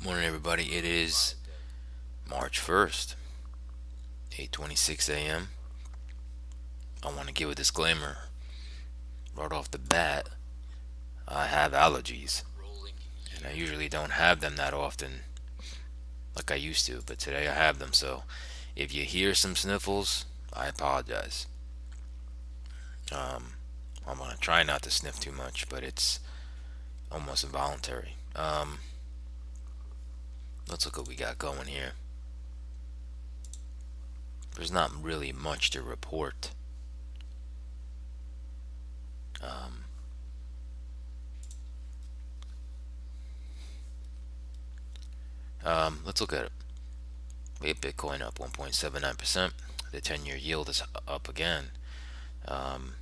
Morning, everybody. It is March 1st, 8:26 a.m. I want to give a disclaimer right off the bat. I have allergies, and I usually don't have them that often like I used to, but today I have them. So if you hear some sniffles, I apologize. Um, I'm going to try not to sniff too much, but it's almost involuntary. Let's look what we got going here. There's not really much to report. Um, let's look at it. We have Bitcoin up 1.79%. The 10-year yield is up again. Um,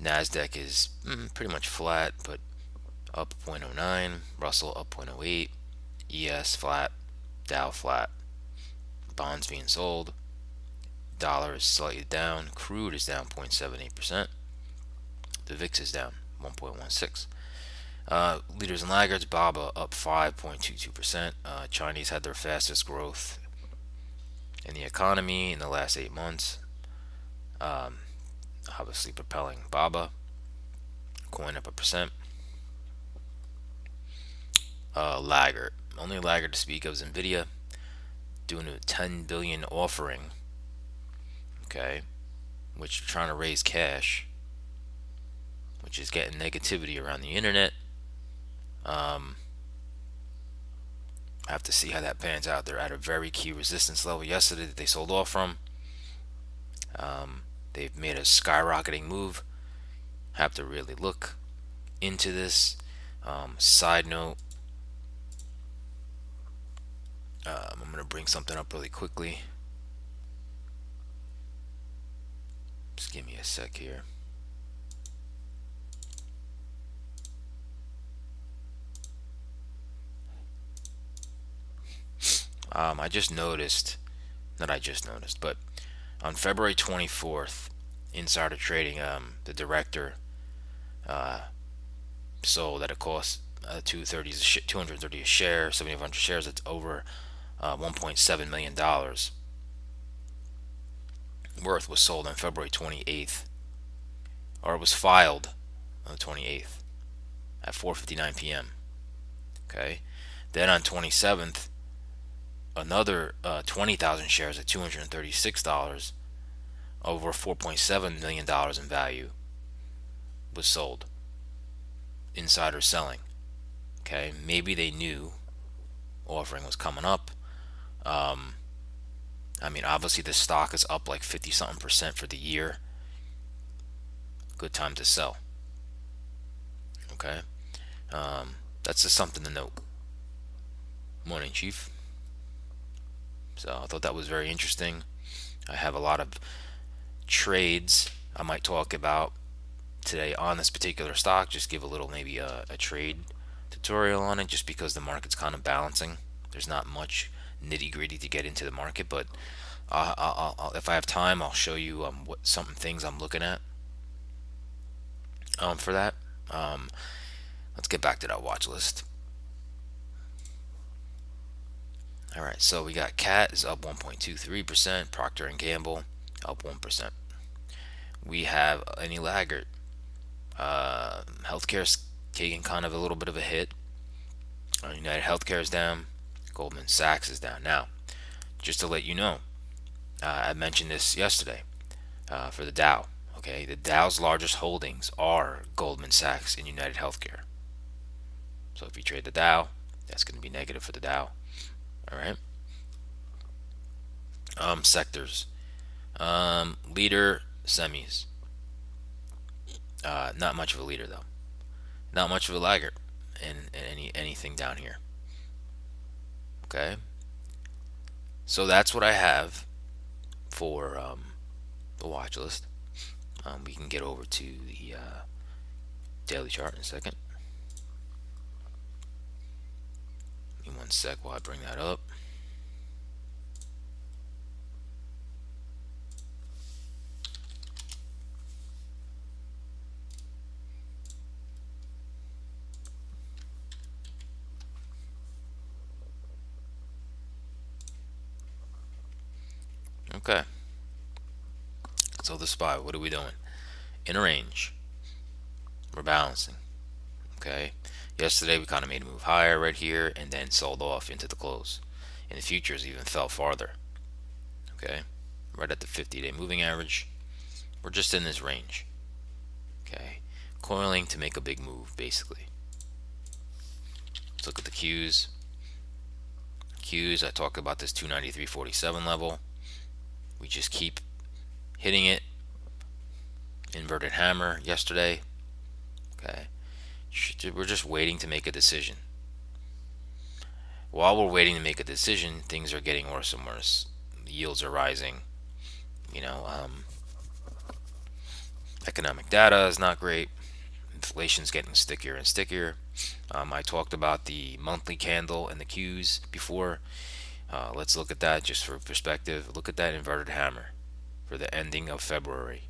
Nasdaq is pretty much flat, but up 0.09. Russell up 0.08. ES flat. Dow flat. Bonds being sold. Dollar is slightly down. Crude is down 0.78%. The VIX is down 1.16. Leaders and laggards. BABA up 5.22%. Chinese had their fastest growth in the economy in the last 8 months. Um, Obviously propelling BABA. Coin up 1%. Laggard. Only laggard to speak of is Nvidia, doing a 10 billion offering. Okay, which are trying to raise cash, which is getting negativity around the internet. I have to see how that pans out. They're at a very key resistance level yesterday that they sold off from. They've made a skyrocketing move. Have to really look into this. Side note, I'm going to bring something up really quickly. Just give me a sec here. I just noticed, not I just noticed, but on February 24th, insider trading, the director sold at a cost 230 a share, 7,500 shares. It's over $1.7 million worth was sold on February 28th, or it was filed on the 28th at 4:59 p.m. Okay, then on 27th, another 20,000 shares at $236, over $4.7 million in value, was sold. Insider selling. Okay, maybe they knew offering was coming up. I mean, obviously the stock is up like 50 something percent for the year. Good time to sell. Okay, that's just something to note. Morning, Chief. So I thought that was very interesting. I have a lot of trades I might talk about today on this particular stock. Just give a little, maybe a trade tutorial on it, just because the market's kind of balancing. There's not much nitty gritty to get into the market, but if I have time, I'll show you what some things I'm looking at for that. Let's get back to that watch list. All right, so we got Cat is up 1.23%. Procter and Gamble up 1%. We have any laggard. Healthcare's taking kind of a little bit of a hit. United Healthcare is down. Goldman Sachs is down. Now, just to let you know, I mentioned this yesterday for the Dow. Okay, the Dow's largest holdings are Goldman Sachs and United Healthcare. So if you trade the Dow, that's going to be negative for the Dow. All right. Sectors. Leader semis. Not much of a leader though. Not much of a laggard in anything down here. Okay. So that's what I have for the watch list. We can get over to the daily chart in a second. Give me one sec while I bring that up. Okay, so the SPY, what are we doing? In a range, we're balancing. Okay, yesterday we kind of made a move higher right here and then sold off into the close, and the futures even fell farther. Okay, right at the 50-day moving average, we're just in this range. Okay, coiling to make a big move basically. Let's look at the Qs. I talked about this 293.47 level. We just keep hitting it. Inverted hammer yesterday. Okay, we're just waiting to make a decision. While we're waiting to make a decision, things are getting worse and worse. The yields are rising. You know, economic data is not great. Inflation's getting stickier and stickier. I talked about the monthly candle and the Qs before. Let's look at that just for perspective. Look at that inverted hammer for the ending of February.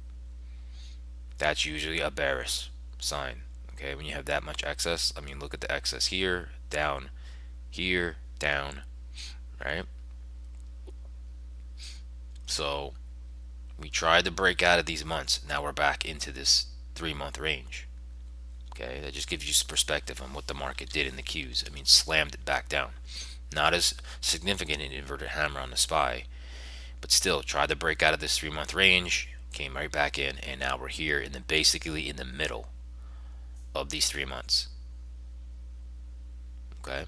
That's usually a bearish sign. Okay, when you have that much excess, I mean, look at the excess here, down, right? So we tried to break out of these months. Now we're back into this 3-month range. Okay, that just gives you some perspective on what the market did in the Qs. I mean, slammed it back down. Not as significant an inverted hammer on the SPY, but still tried to break out of this 3-month range, came right back in, and now we're here in the basically in the middle of these 3 months. Okay,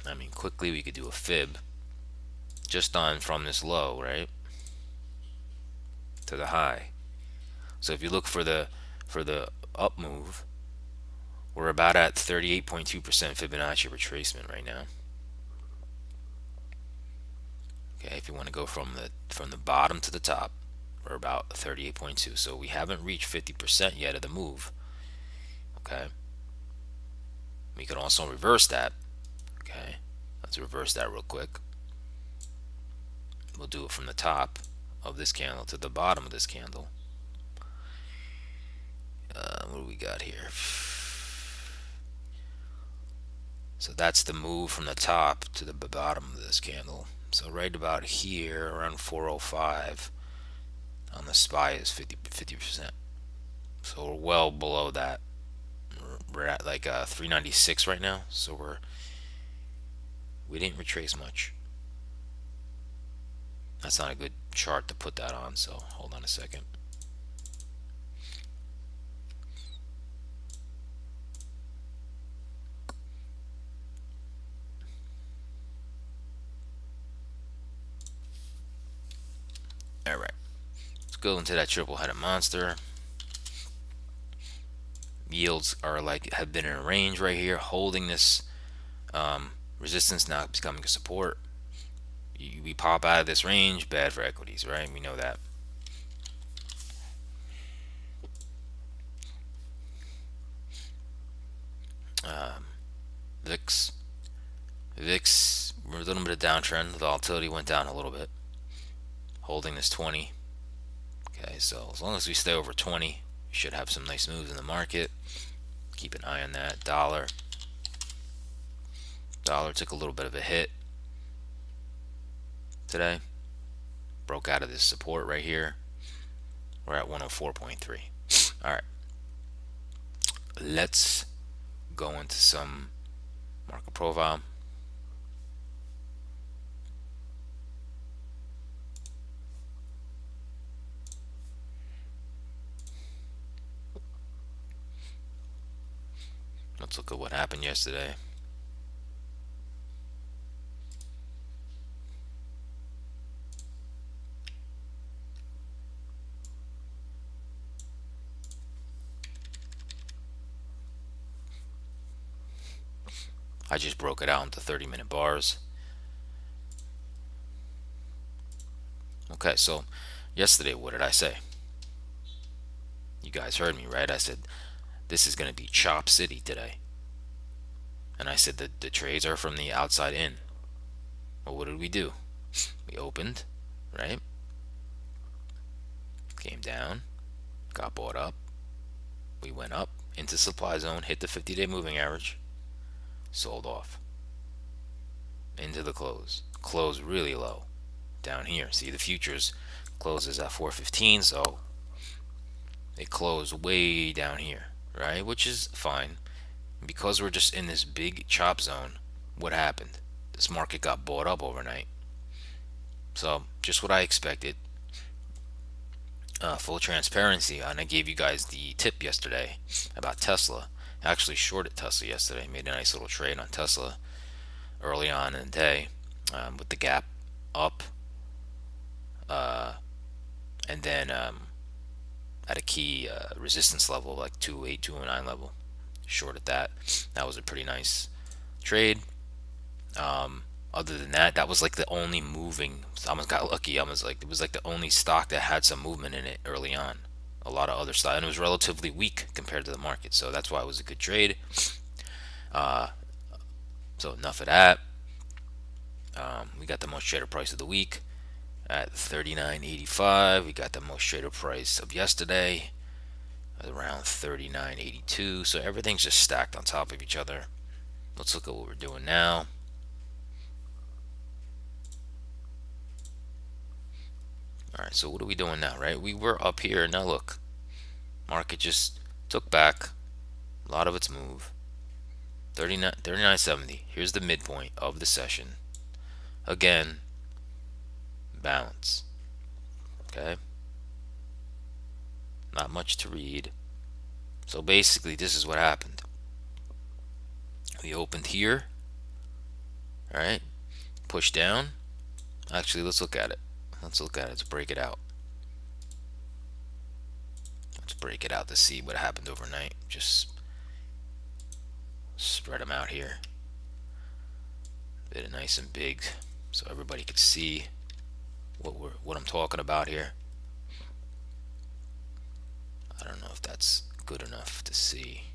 I mean, quickly we could do a fib just on from this low, right, to the high. So if you look for the up move, we're about at 38.2% Fibonacci retracement right now. Okay, if you want to go from the bottom to the top, we're about 38.2. So we haven't reached 50% yet of the move. Okay, we can also reverse that. Okay, let's reverse that real quick. We'll do it from the top of this candle to the bottom of this candle. What do we got here? So that's the move from the top to the bottom of this candle. So right about here, around 405 on the SPY is 50%. So we're well below that. We're at like 396 right now. So we didn't retrace much. That's not a good chart to put that on. So hold on a second. All right, let's go into that triple-headed monster. Yields are have been in a range right here, holding this resistance, now becoming a support. We pop out of this range, bad for equities, right? We know that. VIX, we're a little bit of downtrend. The volatility went down a little bit, holding this 20. Okay, so as long as we stay over 20, we should have some nice moves in the market. Keep an eye on that. Dollar took a little bit of a hit today. Broke out of this support right here. We're at 104.3. All right, let's go into some market profile. Let's look at what happened yesterday. I just broke it out into 30-minute bars. Okay, so yesterday, what did I say? You guys heard me, right? I said this is going to be chop city today. And I said that the trades are from the outside in. Well, what did we do? We opened, right? Came down, got bought up. We went up into supply zone, hit the 50-day moving average, sold off into the close. close really low down here. See, the futures closes at 415, so it closed way down here, right? Which is fine. Because we're just in this big chop zone, what happened? This market got bought up overnight. So just what I expected. Full transparency, and I gave you guys the tip yesterday about Tesla. I actually shorted Tesla yesterday. Made a nice little trade on Tesla early on in the day, with the gap up, and then at a key resistance level like 208, 209 level. Shorted that. That was a pretty nice trade. Other than that, that was like the only moving. I almost got lucky. I was like, it was like the only stock that had some movement in it early on. A lot of other stuff, and it was relatively weak compared to the market, so that's why it was a good trade. So enough of that. We got the most traded price of the week at 39.85. We got the most traded price of yesterday at around 39.82. So everything's just stacked on top of each other. Let's look at what we're doing now. Alright, so what are we doing now, right? We were up here. Now look, market just took back a lot of its move. 39.70. Here's the midpoint of the session. Again, balance. Okay, not much to read. So basically, this is what happened. We opened here, right? Push down. Actually, let's look at it. Let's break it out. Let's break it out to see what happened overnight. Just spread them out here. Did it nice and big so everybody could see what I'm talking about here. I don't know if that's good enough to see.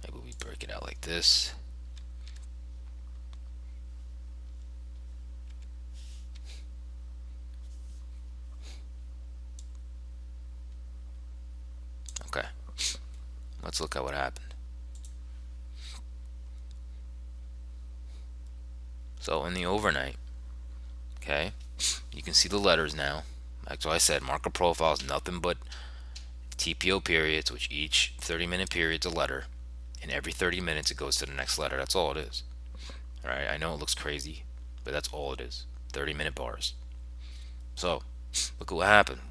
Maybe we break it out like this. Okay, let's look at what happened. So in the overnight, okay, you can see the letters now. Like I said, market profile is nothing but TPO periods, which each 30-minute period's a letter, and every 30 minutes it goes to the next letter. That's all it is. All right, I know it looks crazy, but that's all it is. 30-minute bars. So look at what happened.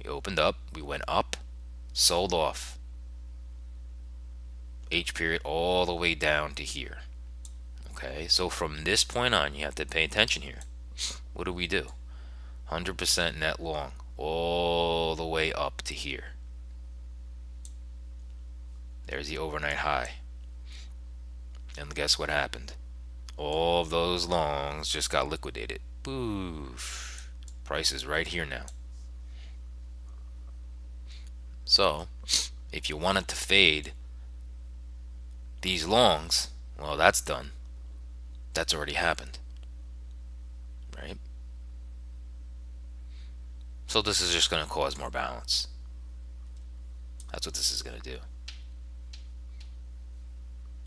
We opened up, we went up, sold off. H period all the way down to here. Okay, so from this point on, you have to pay attention here. What do we do? 100% net long all the way up to here. There's the overnight high. And guess what happened? All of those longs just got liquidated. Boof. Price is right here now. So, if you wanted to fade these longs, well, that's done. That's already happened. Right? So this is just going to cause more balance. That's what this is going to do.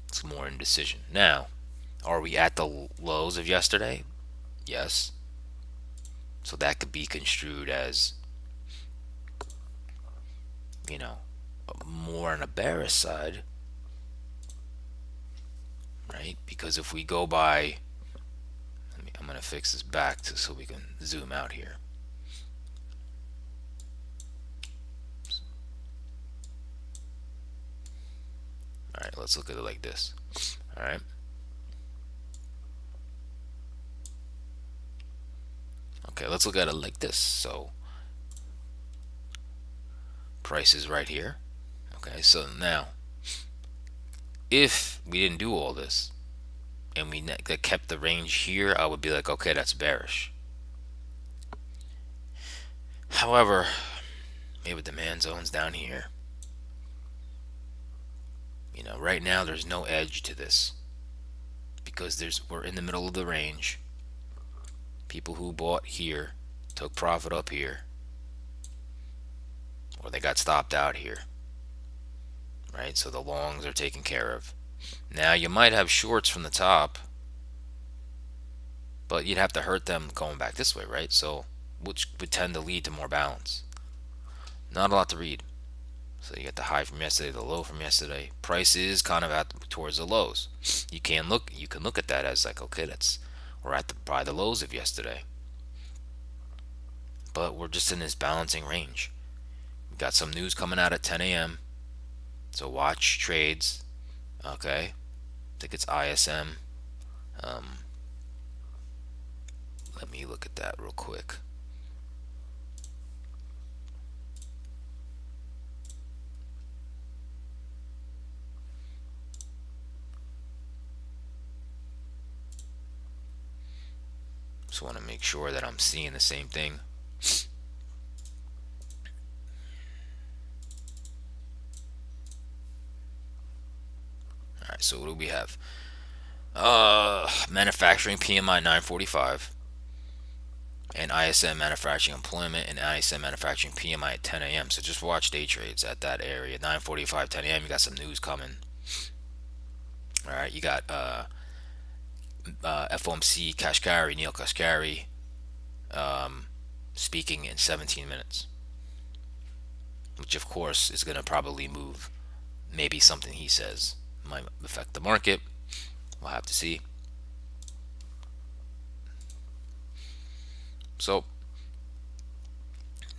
It's more indecision. Now, are we at the lows of yesterday? Yes. So that could be construed as, you know, more on a bearish side, right? Because if we go by, I'm going to fix this back so we can zoom out here. All right, let's look at it like this. All right. Okay, let's look at it like this. So price is right here. Okay, so now if we didn't do all this and we kept the range here, I would be like, okay, that's bearish. However, maybe demand zone's down here. You know, right now there's no edge to this because we're in the middle of the range. People who bought here took profit up here, or they got stopped out here, right? So the longs are taken care of. Now you might have shorts from the top, but you'd have to hurt them going back this way, right? So, which would tend to lead to more balance. Not a lot to read. So you get the high from yesterday, the low from yesterday. Price is kind of at towards the lows. You can look at that as like, okay, that's we're at the by the lows of yesterday. But we're just in this balancing range. We got some news coming out at 10 a.m. So watch trades. Okay, I think it's ISM. Um, Let me look at that real quick. Just want to make sure that I'm seeing the same thing. All right, so what do we have? Manufacturing PMI 945 and ISM manufacturing employment and ISM manufacturing PMI at 10 a.m. So just watch day trades at that area. 9:45, 10 a.m. You got some news coming. All right, you got FOMC Kashkari, Neil Kashkari, speaking in 17 minutes, which of course is going to probably move. Maybe something he says might affect the market. We'll have to see. So,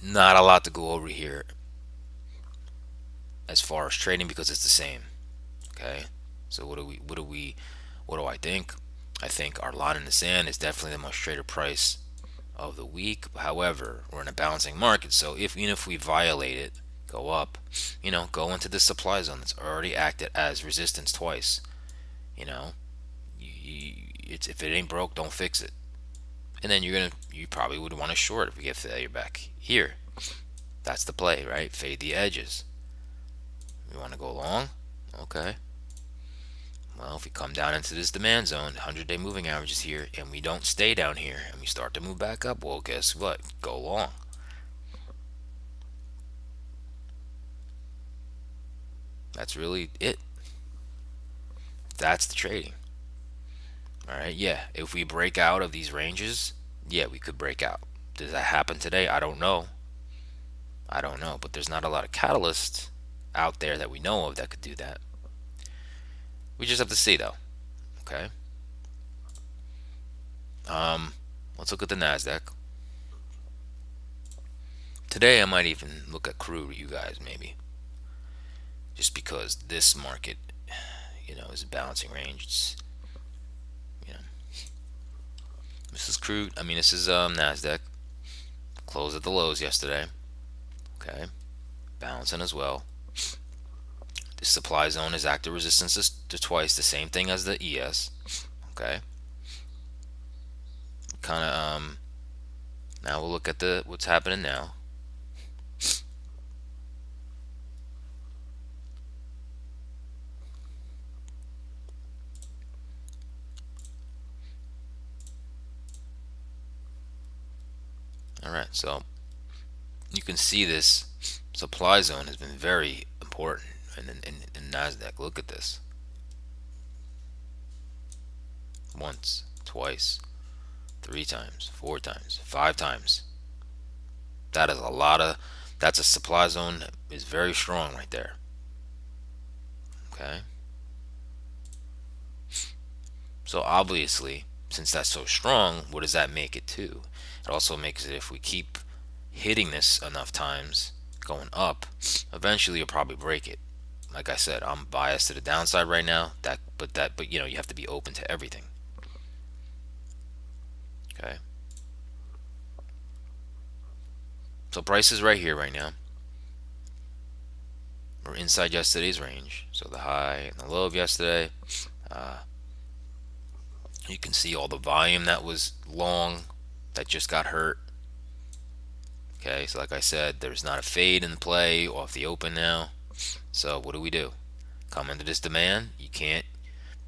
not a lot to go over here as far as trading because it's the same. Okay. So what do I think? I think our line in the sand is definitely the most traded price of the week. However, we're in a balancing market, so if even if we violate it, go up, go into the supply zone that's already acted as resistance twice. You know, it's if it ain't broke, don't fix it. And then you probably would want to short if we get failure back here. That's the play, right? Fade the edges. You want to go long? Okay. Well, if we come down into this demand zone, 100-day moving average is here, and we don't stay down here, and we start to move back up, well, guess what? Go long. That's really it. That's the trading. All right, yeah. If we break out of these ranges, yeah, we could break out. Does that happen today? I don't know. I don't know, but there's not a lot of catalysts out there that we know of that could do that. We just have to see, though. Okay. Let's look at the Nasdaq. Today, I might even look at crude, you guys, maybe, just because this market, is a balancing range. You know, this is crude. I mean, this is Nasdaq. Closed at the lows yesterday. Okay, balancing as well. The supply zone is active resistance to twice the same thing as the ES. Okay. Kind of now we'll look at the what's happening now. All right, so you can see this supply zone has been very important in Nasdaq. Look at this. Once, twice, 3 times, 4 times, 5 times. That is a lot of. That's a supply zone that is very strong right there. Okay. So obviously, since that's so strong, what does that make it to? It also makes it if we keep hitting this enough times, going up, eventually you'll probably break it. Like I said, I'm biased to the downside right now. But you have to be open to everything. Okay. So price is right here right now. We're inside yesterday's range. So the high and the low of yesterday. You can see all the volume that was long that just got hurt. Okay, so like I said, there's not a fade in play off the open now. So what do? Come into this demand. You can't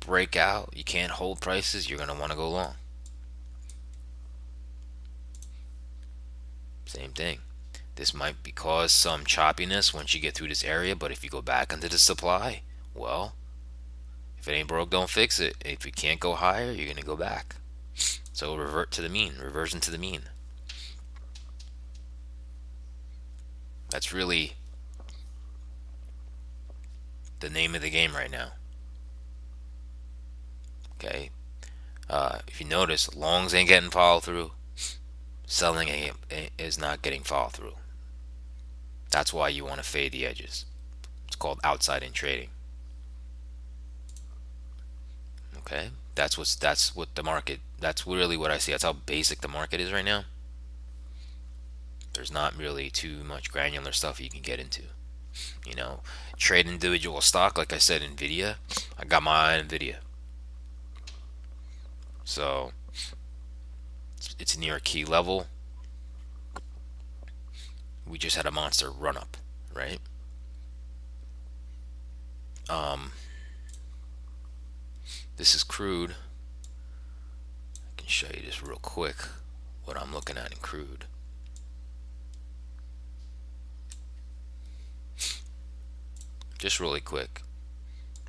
break out. You can't hold prices. You're going to want to go long. Same thing. This might cause some choppiness once you get through this area, but if you go back into the supply, well, if it ain't broke, don't fix it. If you can't go higher, you're going to go back. So revert to the mean, reversion to the mean. That's really the name of the game right now. Okay. If you notice, longs ain't getting follow through, selling is not getting follow through. That's why you want to fade the edges. It's called outside in trading. Okay, that's what the market. That's really what I see. That's how basic the market is right now. There's not really too much granular stuff you can get into. You know, trade individual stock. Like I said, Nvidia. I got my eye on Nvidia. So it's near a key level. We just had a monster run up, right? Um, this is crude. I can show you this real quick. What I'm looking at in crude. Just really quick.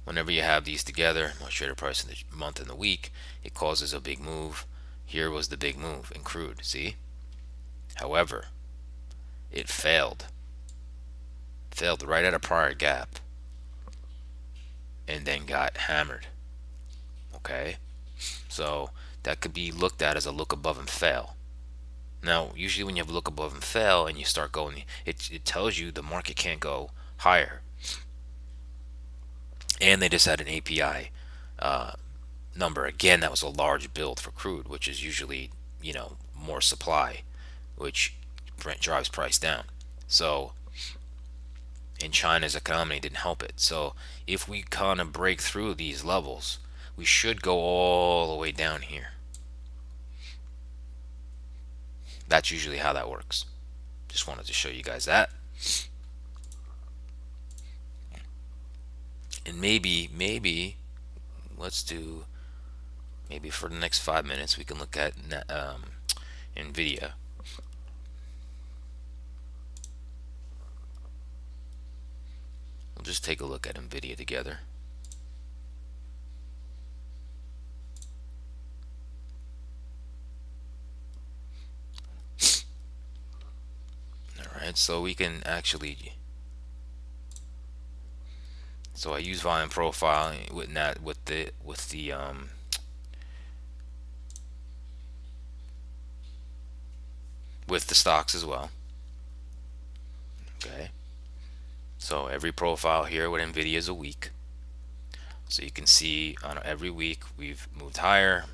Whenever you have these together, most traded price in the month and the week, it causes a big move. Here was the big move in crude. See? However, it failed. Failed right at a prior gap and then got hammered. Okay? So that could be looked at as a look above and fail. Now, usually when you have a look above and fail and you start going, it tells you the market can't go higher. And they just had an API number. Again, that was a large build for crude, which is usually, more supply, which drives price down. So, in China's economy didn't help it. So, if we kind of break through these levels, we should go all the way down here. That's usually how that works. Just wanted to show you guys that. And maybe, let's do, maybe for the next 5 minutes, we can look at NVIDIA. We'll just take a look at NVIDIA together. Alright, so we can actually, so I use volume profile with the stocks as well. Okay, so every profile here with NVIDIA is a week. So you can see on every week we've moved higher,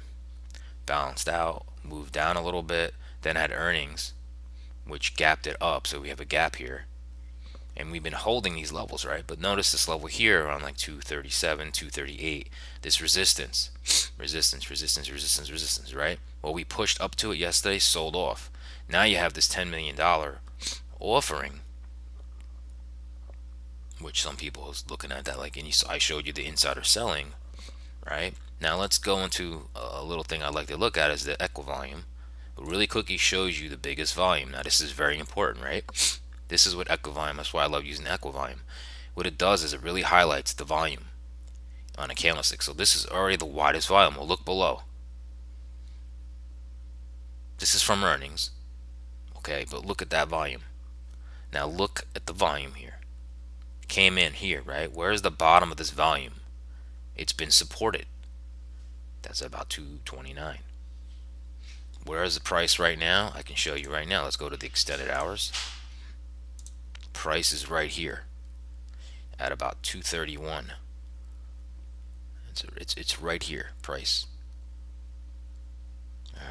balanced out, moved down a little bit, then had earnings which gapped it up. So we have a gap here, and we've been holding these levels, right? But notice this level here around like 237, 238, this resistance, right? Well, we pushed up to it yesterday, sold off. Now you have this $10 million offering, which some people is looking at that like, and I showed you the insider selling, right? Now let's go into a little thing I like to look at is the equivolume. It really quickly shows you the biggest volume. Now this is very important, right? This is what equivolume, that's why I love using equivolume. What it does is it really highlights the volume on a candlestick. So this is already the widest volume. We'll look below. This is from earnings. Okay, but look at that volume. Now look at the volume here. Came in here, right? Where's the bottom of this volume? It's been supported. That's about 229. Where is the price right now? I can show you right now. Let's go to the extended hours. Price is right here at about 231. It's right here, price.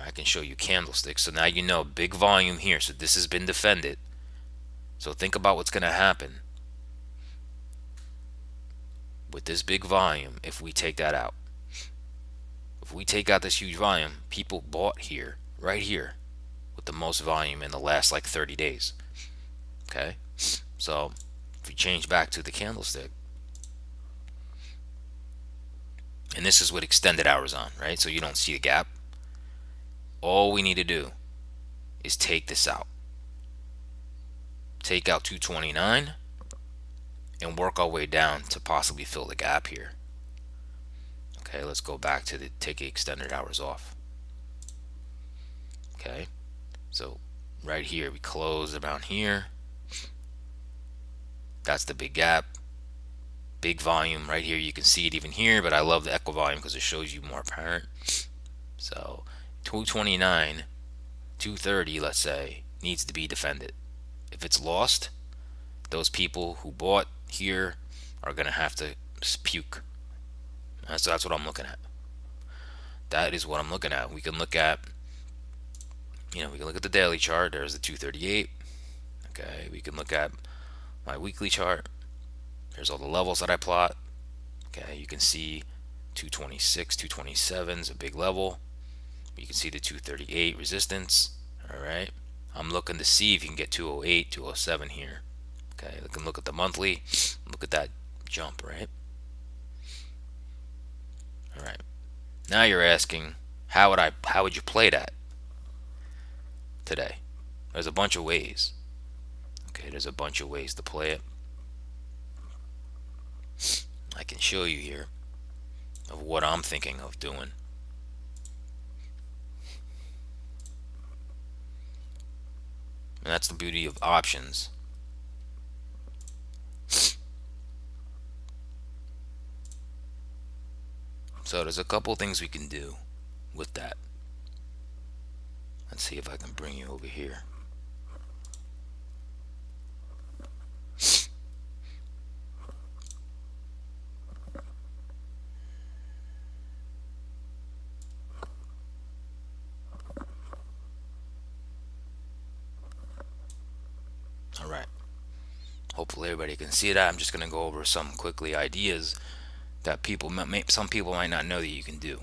I can show you candlesticks. So now you know big volume here. So this has been defended. So think about what's going to happen with this big volume if we take that out. If we take out this huge volume, people bought here, right here, with the most volume in the last like 30 days. Okay, so if we change back to the candlestick, and this is with extended hours on, right? So you don't see the gap. All we need to do is take this out. Take out 229 and work our way down to possibly fill the gap here. Okay, let's go back to take the extended hours off. Okay, so right here we close around here. That's the big gap, big volume right here. You can see it even here, but I love the echo volume because it shows you more apparent. So 229, 230, let's say, needs to be defended. If it's lost, those people who bought here are gonna have to puke. So that's what I'm looking at. That is what I'm looking at. We can look at, we can look at the daily chart. There's the 238. Okay, we can look at my weekly chart. There's all the levels that I plot. Okay, you can see 226, 227 is a big level. You can see the 238 resistance. All right, I'm looking to see if you can get 208, 207 here. Okay, we can look at the monthly. Look at that jump, right? All right. Now you're asking, how would you play that today? There's a bunch of ways. Okay, there's a bunch of ways to play it. I can show you here of what I'm thinking of doing. And that's the beauty of options. So there's a couple things we can do with that. Let's see if I can bring you over here. All right. Hopefully everybody can see that. I'm just going to go over some quickly ideas that some people might not know that you can do.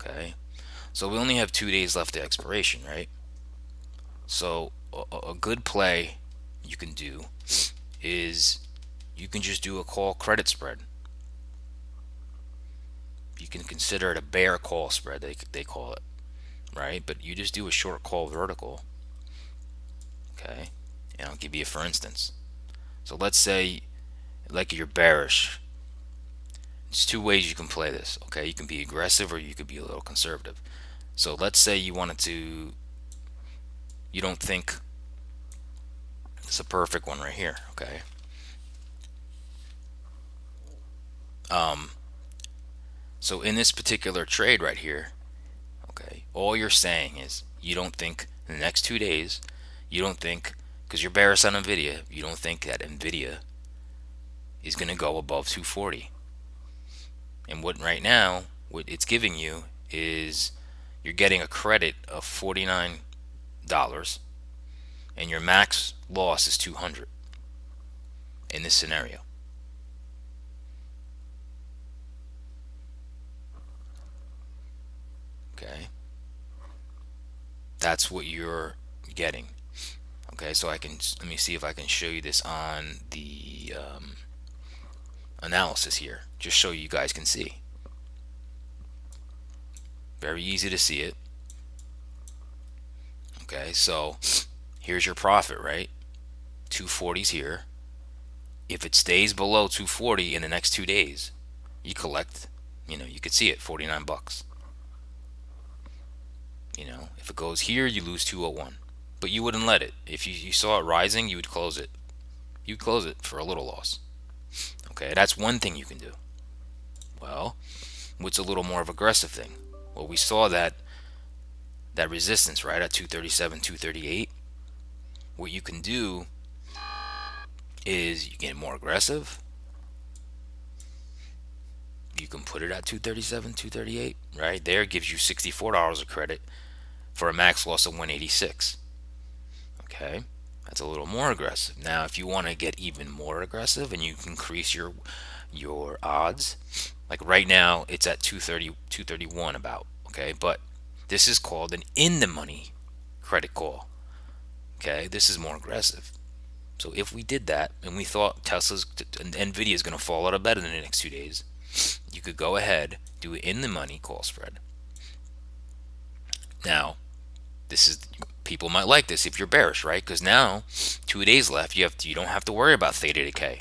Okay. So we only have 2 days left to expiration, right? So a good play you can do is you can just do a call credit spread. You can consider it a bear call spread, they call it, right? But you just do a short call vertical. Okay, and I'll give you a for instance. So let's say, like, you're bearish. There's two ways you can play this. Okay, you can be aggressive or you could be a little conservative. So let's say you don't think it's a perfect one right here. Okay. So in this particular trade right here, okay, all you're saying is you don't think in the next 2 days, you don't think, because you're bearish on Nvidia, you don't think that Nvidia is going to go above 240. And what right now, what it's giving you is you're getting a credit of $49, and your max loss is 200 in this scenario. Okay, that's what you're getting. Okay, so let me see if I can show you this on the analysis here, just so you guys can see. Very easy to see it. Okay, so here's your profit, right? 240's here. If it stays below 240 in the next 2 days, you collect, you could see it, 49 bucks. If it goes here, you lose 201. But you wouldn't let it. If you saw it rising, you would close it. You'd close it for a little loss. Okay, that's one thing you can do. Well, what's a little more of aggressive thing? Well, we saw that resistance right at 237, 238. What you can do is you get more aggressive. You can put it at 237, 238. Right there gives you $64 of credit for a max loss of 186. Okay, that's a little more aggressive. Now, if you want to get even more aggressive and you can increase your odds, like right now it's at 230, 231 about. Okay, but this is called an in the money credit call. Okay, this is more aggressive. So if we did that and we thought Nvidia is going to fall out of bed in the next 2 days, you could go ahead, do an in the money call spread. Now, people might like this if you're bearish, right? Because now 2 days left, you don't have to worry about theta decay.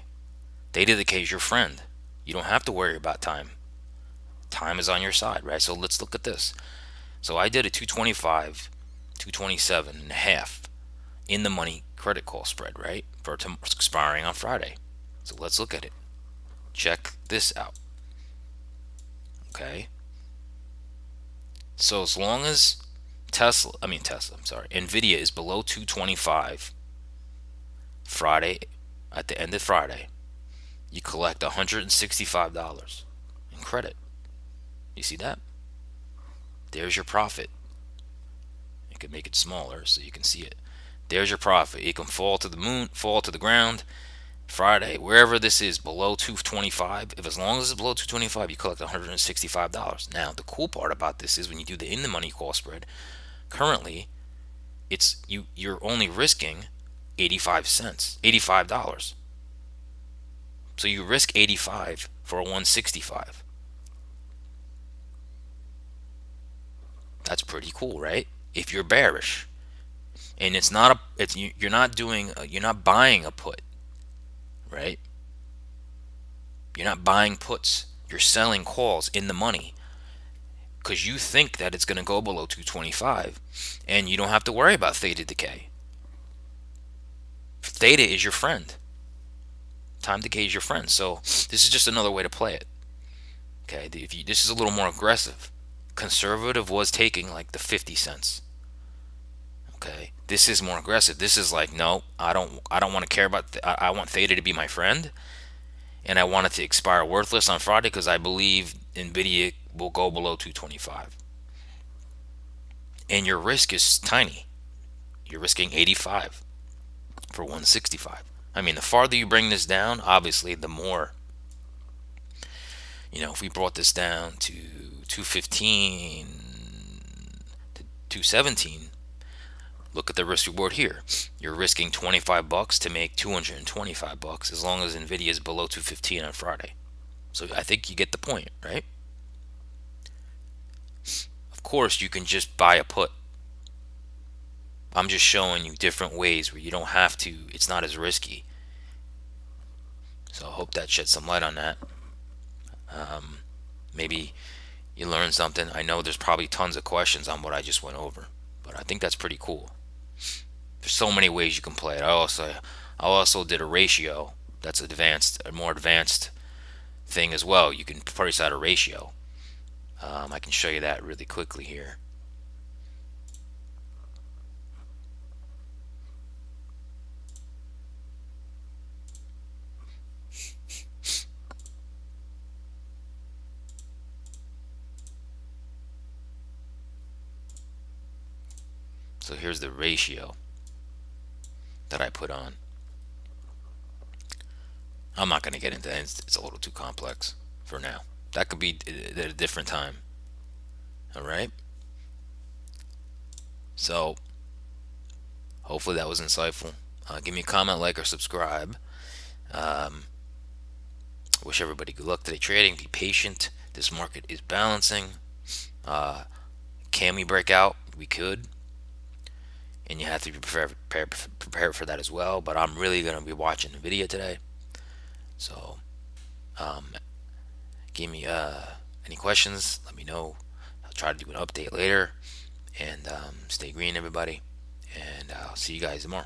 Theta decay is your friend. You don't have to worry about time. Time is on your side, right? So let's look at this. So I did a 225 227 and a half in the money credit call spread, right? For expiring on Friday. So let's look at it. Check this out. Okay. So as long as I'm sorry, Nvidia is below 225 Friday, at the end of Friday, you collect $165 in credit. You see that? There's your profit. You can make it smaller so you can see it. There's your profit. It can fall to the moon, fall to the ground. Friday, wherever this is below 225, if as long as it's below 225, you collect $165. Now, the cool part about this is when you do the in the money call spread, currently you're only risking 85 cents, $85. So you risk 85 for a 165. That's pretty cool, right? If you're bearish, and it's not a, it's you're not doing, you're not buying a put, right? You're not buying puts. You're selling calls in the money because you think that it's going to go below 225, and you don't have to worry about theta decay. Theta is your friend. Time decay is your friend. So this is just another way to play it. Okay, this is a little more aggressive. Conservative was taking like the 50 cents. Okay, this is more aggressive. This is like, no, I don't want to care about. I want theta to be my friend, and I want it to expire worthless on Friday because I believe Nvidia will go below 225. And your risk is tiny. You're risking 85 for 165. I mean, the farther you bring this down, obviously, the more. If we brought this down to 215 to 217, look at the risk reward here. You're risking 25 bucks to make 225 bucks as long as Nvidia is below 215 on Friday. So I think you get the point, right? Of course, you can just buy a put. I'm just showing you different ways where you don't have to, it's not as risky. So I hope that sheds some light on that. Maybe you learned something. I know there's probably tons of questions on what I just went over, but I think that's pretty cool. There's so many ways you can play it. I also did a ratio. That's a more advanced thing as well. You can price out a ratio. I can show you that really quickly here. So here's the ratio that I put on. I'm not going to get into that. It's a little too complex for now. That could be at a different time. All right. So hopefully that was insightful. Give me a comment, like, or subscribe. Wish everybody good luck today trading. Be patient. This market is balancing. Can we break out? We could. And you have to be prepared for that as well. But I'm really going to be watching the video today. So give me any questions. Let me know. I'll try to do an update later. And stay green, everybody. And I'll see you guys tomorrow.